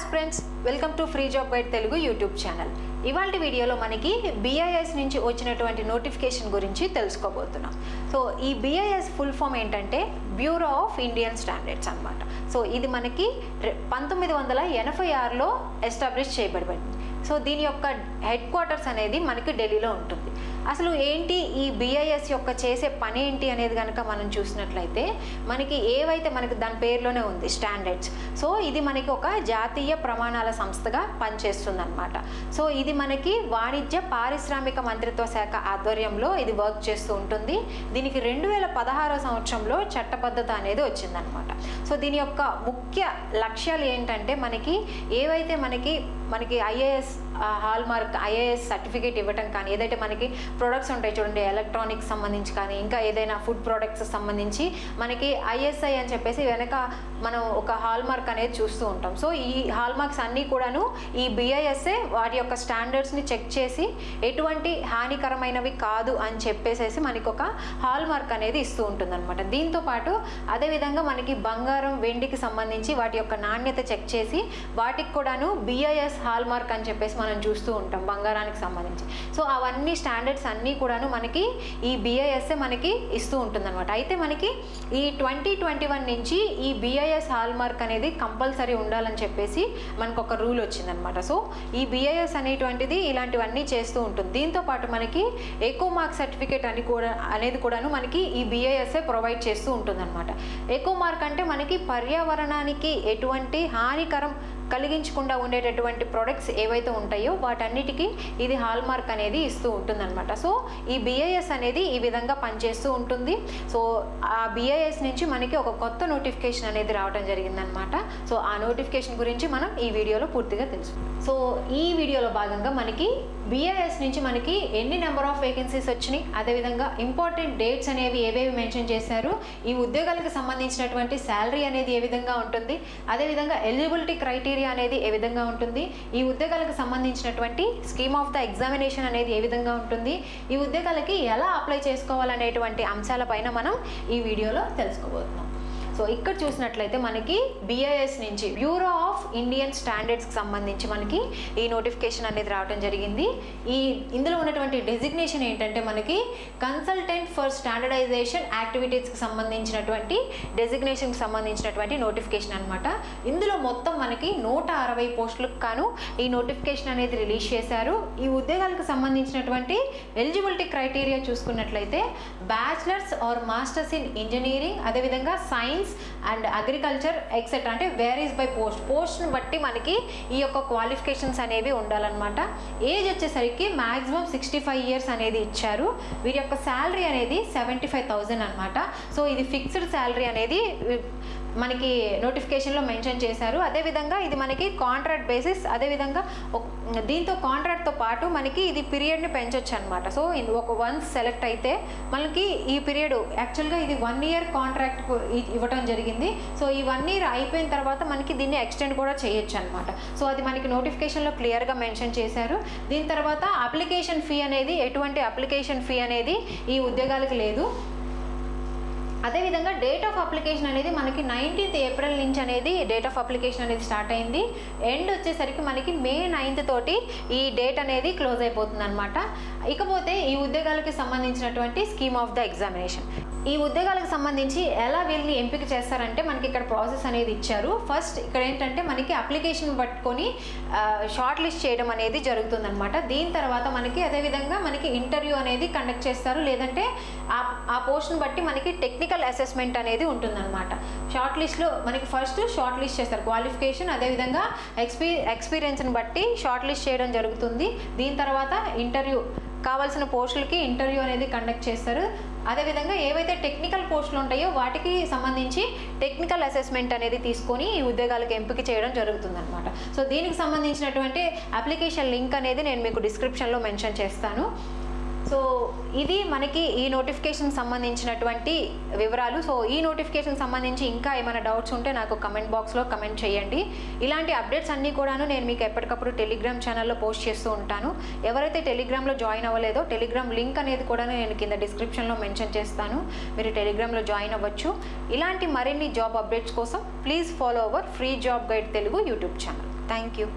aspirants, welcome to Free Job Guide Telugu YouTube channel. ఇవాల్టి వీడియోలో మనకి BIS నుంచి వచ్చినటువంటి నోటిఫికేషన్ గురించి తెలుసుకోబోతున్నాం. సో ఈ BIS ఫుల్ ఫామ్ ఏంటంటే బ్యూరో ఆఫ్ ఇండియన్ స్టాండర్డ్స్ అన్నమాట. సో ఇది మనకి 1986లో ఎస్టాబ్లిష్ చేయబడింది. సో దీని యొక్క హెడ్ క్వార్టర్స్ అనేది మనకి ఢిల్లీలో ఉంటుంది. అసలు ఏంటి ఈ BIS యొక్క చేసే పని ఏంటి అనేది కనుక మనం చూసినట్లయితే మనకి ఏవైతే మనకి దాని పేరులోనే ఉంది స్టాండర్డ్స్. సో ఇది మనకి ఒక జాతీయ ప్రమాణాల సంస్థగా పనిచేస్తుంది అనమాట. సో ఇది మనకి వాణిజ్య పారిశ్రామిక మంత్రిత్వ శాఖ ఆధ్వర్యంలో ఇది వర్క్ చేస్తూ ఉంటుంది. దీనికి 2016 సంవత్సరంలో చట్టబద్ధత అనేది వచ్చిందనమాట. సో దీని యొక్క ముఖ్య లక్ష్యాలు ఏంటంటే మనకి ఏవైతే మనకి IAS హాల్మార్క్ IAS సర్టిఫికేట్ ఇవ్వటం కానీ, ఏదైతే మనకి ప్రొడక్ట్స్ ఉంటాయి చూడండి, ఎలక్ట్రానిక్స్ సంబంధించి కానీ, ఇంకా ఏదైనా ఫుడ్ ప్రొడక్ట్స్ సంబంధించి మనకి ISI అని చెప్పేసి వెనక మనం ఒక హాల్మార్క్ అనేది చూస్తూ ఉంటాం. సో ఈ హాల్మార్క్స్ అన్నీ కూడాను ఈ BISఏ వాటి యొక్క స్టాండర్డ్స్ని చెక్ చేసి ఎటువంటి హానికరమైనవి కాదు అని చెప్పేసేసి మనకి ఒక హాల్మార్క్ అనేది ఇస్తూ ఉంటుంది అనమాట. దీంతోపాటు అదేవిధంగా మనకి బంగారం, వెండికి సంబంధించి వాటి యొక్క నాణ్యత చెక్ చేసి వాటికి కూడాను BIS హాల్మార్క్ అని చెప్పేసి మనం చూస్తూ ఉంటాం బంగారానికి సంబంధించి. సో అవన్నీ స్టాండర్డ్స్ అన్నీ కూడాను మనకి ఈ BISఏ మనకి ఇస్తూ ఉంటుంది అనమాట. అయితే మనకి ఈ 2021 నుంచి ఈ BIS హాల్మార్క్ అనేది కంపల్సరీ ఉండాలని చెప్పేసి మనకు ఒక రూల్ వచ్చిందనమాట. సో ఈ BIS అనేటువంటిది ఇలాంటివన్నీ చేస్తూ ఉంటుంది. దీంతోపాటు మనకి ఎకో మార్క్ సర్టిఫికేట్ అనేది కూడాను మనకి ఈ BISఏ ప్రొవైడ్ చేస్తూ ఉంటుంది అనమాట. ఎకో మార్క్ అంటే మనకి పర్యావరణానికి ఎటువంటి హానికరం కలిగించకుండా ఉండేటటువంటి ప్రొడక్ట్స్ ఏవైతే ఉంటాయో వాటన్నిటికీ ఇది హాల్మార్క్ అనేది ఇస్తూ ఉంటుంది అనమాట. సో ఈ BIS అనేది ఈ విధంగా పనిచేస్తూ ఉంటుంది. సో ఆ BIS నుంచి మనకి ఒక కొత్త నోటిఫికేషన్ అనేది రావడం జరిగిందనమాట. సో ఆ నోటిఫికేషన్ గురించి మనం ఈ వీడియోలో పూర్తిగా తెలుసుకుందాం. సో ఈ వీడియోలో భాగంగా మనకి BIS నుంచి మనకి ఎన్ని నెంబర్ ఆఫ్ వేకెన్సీస్ వచ్చినాయి, అదేవిధంగా ఇంపార్టెంట్ డేట్స్ అనేవి ఏవేవి మెన్షన్ చేశారు, ఈ ఉద్యోగాలకు సంబంధించినటువంటి శాలరీ అనేది ఏ విధంగా ఉంటుంది, అదేవిధంగా ఎలిజిబిలిటీ క్రైటీరియా అనేది ఏ విధంగా ఉంటుంది, ఈ ఉద్యోగాలకు సంబంధించినటువంటి స్కీమ్ ఆఫ్ ద ఎగ్జామినేషన్ అనేది ఏ విధంగా ఉంటుంది, ఈ ఉద్యోగాలకి ఎలా అప్లై చేసుకోవాలనేటువంటి అంశాలపైన మనం ఈ వీడియోలో తెలుసుకోబోతున్నాం. సో ఇక్కడ చూసినట్లయితే మనకి BIS నుంచి బ్యూరో ఆఫ్ ఇండియన్ స్టాండర్డ్స్కి సంబంధించి మనకి ఈ నోటిఫికేషన్ అనేది రావడం జరిగింది. ఇందులో ఉన్నటువంటి డెసిగ్నేషన్ ఏంటంటే మనకి కన్సల్టెంట్ ఫర్ స్టాండర్డైజేషన్ యాక్టివిటీస్కి సంబంధించినటువంటి డెసిగ్నేషన్కి సంబంధించినటువంటి నోటిఫికేషన్ అనమాట. ఇందులో మొత్తం మనకి 160 పోస్టులకు గాను ఈ నోటిఫికేషన్ అనేది రిలీజ్ చేశారు. ఈ ఉద్యోగాలకు సంబంధించినటువంటి ఎలిజిబిలిటీ క్రైటీరియా చూసుకున్నట్లయితే bachelors or masters in engineering, అదేవిధంగా సైన్స్ అండ్ అగ్రికల్చర్ ఎక్సెట్రా, అంటే వేరీస్ బై పోస్ట్ని బట్టి మనకి ఈ యొక్క క్వాలిఫికేషన్స్ అనేవి ఉండాలన్నమాట. ఏజ్ వచ్చేసరికి మ్యాక్సిమం 65 ఇయర్స్ అనేది ఇచ్చారు. వీరి యొక్క శాలరీ అనేది 75,000 అనమాట. సో ఇది ఫిక్స్డ్ శాలరీ అనేది మనకి నోటిఫికేషన్లో మెన్షన్ చేశారు. అదేవిధంగా ఇది మనకి కాంట్రాక్ట్ బేసిస్, అదేవిధంగా దీంతో కాంట్రాక్ట్తో పాటు మనకి ఇది పీరియడ్ని పెంచవచ్చు అనమాట. సో ఒక వన్స్ సెలెక్ట్ అయితే మనకి ఈ పీరియడ్ యాక్చువల్గా ఇది 1 ఇయర్ కాంట్రాక్ట్ ఇవ్వడం జరిగింది. సో ఈ 1 ఇయర్ అయిపోయిన తర్వాత మనకి దీన్ని ఎక్స్టెండ్ కూడా చేయొచ్చు అనమాట. సో అది మనకి నోటిఫికేషన్లో క్లియర్గా మెన్షన్ చేశారు. దీని తర్వాత అప్లికేషన్ ఫీ అనేది, ఎటువంటి అప్లికేషన్ ఫీ అనేది ఈ ఉద్యోగాలకు లేదు. అదేవిధంగా డేట్ ఆఫ్ అప్లికేషన్ అనేది మనకి 19th ఏప్రిల్ నుంచి అనేది డేట్ ఆఫ్ అప్లికేషన్ అనేది స్టార్ట్ అయింది. ఎండ్ వచ్చేసరికి మనకి May 9th తోటి ఈ డేట్ అనేది క్లోజ్ అయిపోతుంది అనమాట. ఇకపోతే ఈ ఉద్యోగాలకు సంబంధించినటువంటి స్కీమ్ ఆఫ్ ద ఎగ్జామినేషన్, ఈ ఉద్యోగాలకు సంబంధించి ఎలా వీళ్ళని ఎంపిక చేస్తారంటే మనకి ఇక్కడ ప్రాసెస్ అనేది ఇచ్చారు. ఫస్ట్ ఇక్కడ ఏంటంటే మనకి అప్లికేషన్ పట్టుకొని షార్ట్ లిస్ట్ చేయడం అనేది జరుగుతుందన్నమాట. దీని తర్వాత మనకి అదేవిధంగా మనకి ఇంటర్వ్యూ అనేది కండక్ట్ చేస్తారు, లేదంటే ఆ పోస్ట్ని బట్టి మనకి టెక్నికల్ అసెస్మెంట్ అనేది ఉంటుందన్నమాట. షార్ట్ లిస్ట్లో మనకి ఫస్ట్ షార్ట్ లిస్ట్ చేస్తారు, క్వాలిఫికేషన్ అదేవిధంగా ఎక్స్పీరియన్స్ని బట్టి షార్ట్ లిస్ట్ చేయడం జరుగుతుంది. దీని తర్వాత ఇంటర్వ్యూ, కావాల్సిన పోస్టులకి ఇంటర్వ్యూ అనేది కండక్ట్ చేస్తారు. అదేవిధంగా ఏవైతే టెక్నికల్ పోస్టులు ఉంటాయో వాటికి సంబంధించి టెక్నికల్ అసెస్మెంట్ అనేది తీసుకొని ఈ ఉద్యోగాలకు ఎంపిక చేయడం జరుగుతుందన్నమాట. సో దీనికి సంబంధించినటువంటి అప్లికేషన్ లింక్ అనేది నేను మీకు డిస్క్రిప్షన్లో మెన్షన్ చేస్తాను. సో ఇది మనకి ఈ నోటిఫికేషన్ సంబంధించినటువంటి వివరాలు. సో ఈ నోటిఫికేషన్ సంబంధించి ఇంకా ఏమైనా డౌట్స్ ఉంటే నాకు కమెంట్ బాక్స్లో కమెంట్ చేయండి. ఇలాంటి అప్డేట్స్ అన్నీ కూడాను నేను మీకు ఎప్పటికప్పుడు టెలిగ్రామ్ ఛానల్లో పోస్ట్ చేస్తూ ఉంటాను. ఎవరైతే టెలిగ్రామ్లో జాయిన్ అవ్వలేదో టెలిగ్రామ్ లింక్ అనేది కూడా నేను కింద డిస్క్రిప్షన్లో మెన్షన్ చేస్తాను, మీరు టెలిగ్రామ్లో జాయిన్ అవ్వచ్చు. ఇలాంటి మరిన్ని జాబ్ అప్డేట్స్ కోసం please follow our free job guide Telugu YouTube channel. Thank you.